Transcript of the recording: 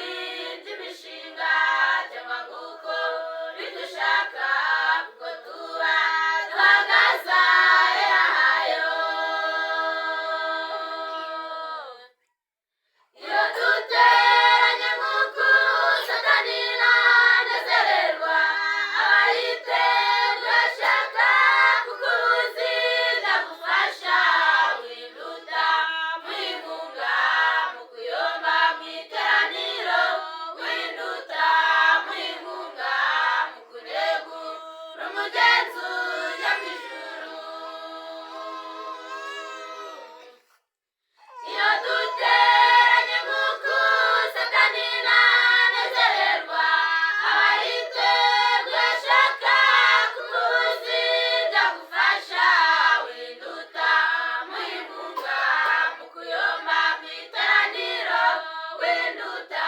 iby'imishinga cyangwa nguko bidushaka kuko tuba duhagaze yahayo. Iyo duteranye nk'uku Satani ntanezererwa, abayiteguye ashaka kukubuza ndagufasha winduta mwinkunga mu kuyomba mu iteraniro, winduta mwinkunga mu kunegura umugenzi ujya mu ijuru. Iyo duteranye nk'uku Satani ntanezererwa, abayiteguye ashaka kukubuza ndagufasha winduta mwinkunga mu kuyomba mu iteraniro, winduta